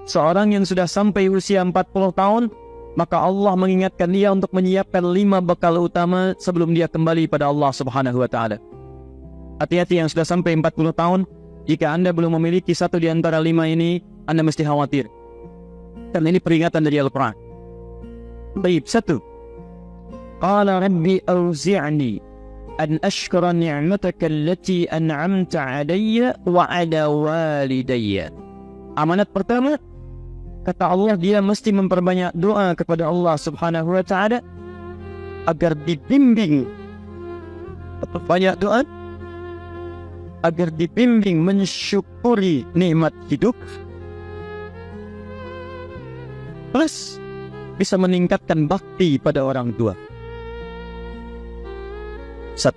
seorang yang sudah sampai usia 40 tahun, maka Allah mengingatkan dia untuk menyiapkan 5 bekal utama sebelum dia kembali pada Allah Subhanahu wa Ta'ala. Hati-hati yang sudah sampai 40 tahun, jika Anda belum memiliki satu di antara 5 ini, Anda mesti khawatir. Karena ini peringatan dari Al-Quran. Baik, 1. Qala rabbi awzi'ni an ashkura ni'mataka allati an'amta 'alayya wa 'ala walidayya. Amanat pertama, kata Allah, dia mesti memperbanyak doa kepada Allah Subhanahu wa Ta'ala agar dibimbing. Banyak doa agar dibimbing mensyukuri nikmat hidup, plus bisa meningkatkan bakti pada orang tua. 1.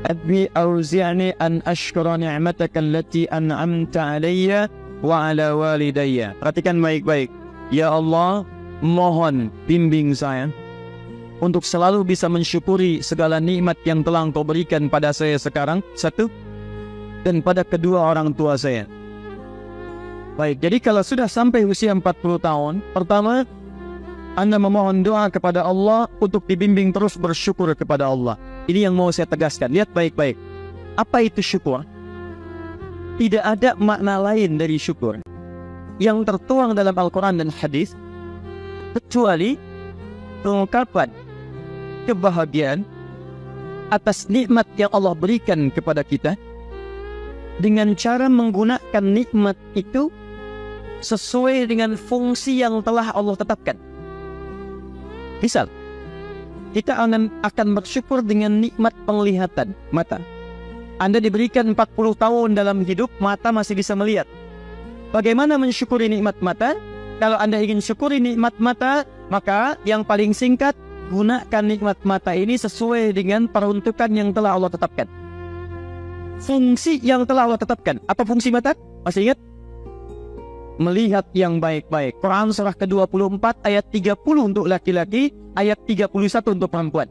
Rabbi auzi'ni an ashkura ni'mataka allati an'amta 'alayya wa 'ala walidayya. Perhatikan baik-baik. Ya Allah, mohon bimbing saya untuk selalu bisa mensyukuri segala nikmat yang telah Engkau berikan pada saya sekarang, 1, dan pada kedua orang tua saya. Baik, jadi kalau sudah sampai usia 40 tahun, pertama, Anda memohon doa kepada Allah untuk dibimbing terus bersyukur kepada Allah. Ini yang mau saya tegaskan. Lihat baik-baik. Apa itu syukur? Tidak ada makna lain dari syukur yang tertuang dalam Al-Quran dan hadis kecuali pengungkapan kebahagiaan atas nikmat yang Allah berikan kepada kita dengan cara menggunakan nikmat itu sesuai dengan fungsi yang telah Allah tetapkan. Misal, kita akan bersyukur dengan nikmat penglihatan mata. Anda diberikan 40 tahun dalam hidup, mata masih bisa melihat. Bagaimana mensyukuri nikmat mata? Kalau Anda ingin syukuri nikmat mata, maka yang paling singkat, gunakan nikmat mata ini sesuai dengan peruntukan yang telah Allah tetapkan. Fungsi yang telah Allah tetapkan. Apa fungsi mata? Masih ingat? Melihat yang baik-baik. Quran surah ke-24 ayat 30 untuk laki-laki, ayat 31 untuk perempuan.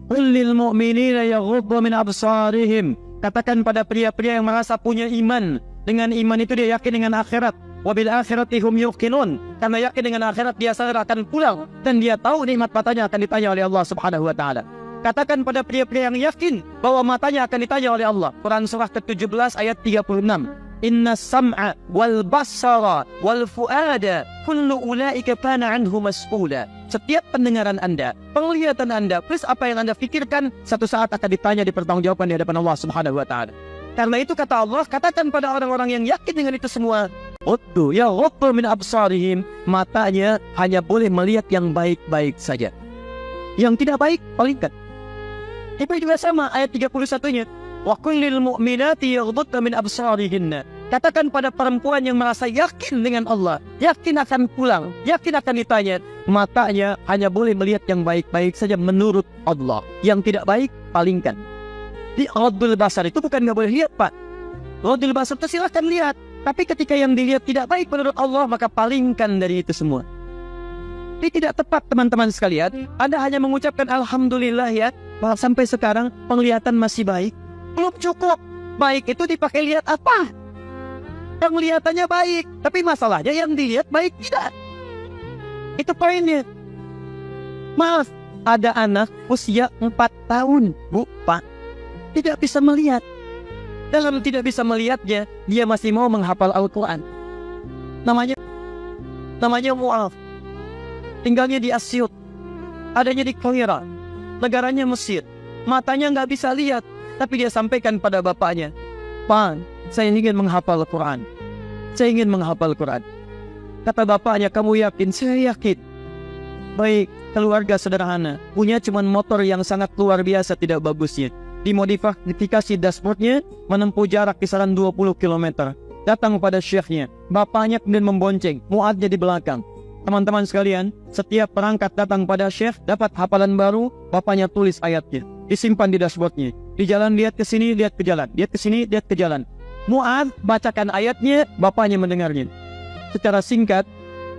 Qul lil mu'minina yaghuddu min absarihim. Katakan pada pria-pria yang merasa punya iman. Dengan iman itu dia yakin dengan akhirat. Wa bil akhirati hum yuqinun. Karena yakin dengan akhirat dia sadar akan pulang dan dia tahu nikmat matanya akan ditanya oleh Allah Subhanahu wa Ta'ala. Katakan pada pria-pria yang yakin bahwa matanya akan ditanya oleh Allah. Quran surah ke-17 ayat 36. Inna sam'a wal basara wal fu'ada kullu ulaika kana anhu mas'ula. Setiap pendengaran Anda, penglihatan Anda, plus apa yang Anda fikirkan, satu saat akan ditanya, dipertanggungjawabkan di hadapan Allah Subhanahu wa Ta'ala. Karena itu kata Allah, katakan pada orang-orang yang yakin dengan itu semua, Uddu ya ghuddu min absarihim, matanya hanya boleh melihat yang baik-baik saja. Yang tidak baik, palingkan. Itu juga sama ayat 31-nya. Wa kullil mu'minati yaghdudna min absarihinna. Katakan pada perempuan yang merasa yakin dengan Allah, yakin akan pulang, yakin akan ditanya, matanya hanya boleh melihat yang baik-baik saja menurut Allah. Yang tidak baik, palingkan. Di ghaddul basar itu bukan nggak boleh lihat, Pak. Ghaddul basar itu silahkan lihat. Tapi ketika yang dilihat tidak baik menurut Allah, maka palingkan dari itu semua. Ini tidak tepat, teman-teman sekalian. Anda hanya mengucapkan Alhamdulillah ya, bahwa sampai sekarang penglihatan masih baik. Belum cukup. Baik itu dipakai lihat apa? Penglihatannya baik, tapi masalahnya yang dilihat baik tidak. Itu poinnya. Maaf, ada anak usia 4 tahun, Bu, Pak, tidak bisa melihat. Dalam tidak bisa melihatnya, dia masih mau menghafal Al-Quran. Namanya Mu'af. Tinggalnya di Asyut. Adanya di Qaahirah. Negaranya Mesir. Matanya nggak bisa lihat, tapi dia sampaikan pada bapaknya, Pak, saya ingin menghafal Al-Quran. Saya ingin menghafal Al-Quran. Kata bapaknya, kamu yakin? Saya yakin. Baik, keluarga sederhana. Punya cuma motor yang sangat luar biasa tidak bagusnya. Dimodifikasi dashboardnya menempuh jarak kisaran 20 km. Datang pada syekhnya. Bapaknya kemudian membonceng. Mu'adnya di belakang. Teman-teman sekalian, setiap perangkat datang pada syekh, dapat hafalan baru, bapaknya tulis ayatnya. Disimpan di dashboardnya. Di jalan lihat ke sini, lihat ke jalan. Lihat ke sini, lihat ke jalan. Mu'ad bacakan ayatnya, bapaknya mendengarnya. Secara singkat,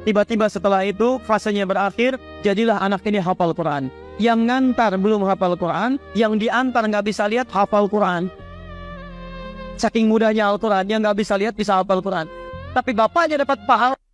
tiba-tiba setelah itu, fasenya berakhir, jadilah anak ini hafal Quran. Yang ngantar belum hafal Quran, yang diantar nggak bisa lihat, hafal Quran. Saking mudahnya Al-Quran, yang nggak bisa lihat bisa hafal Quran. tapi bapaknya dapat pahala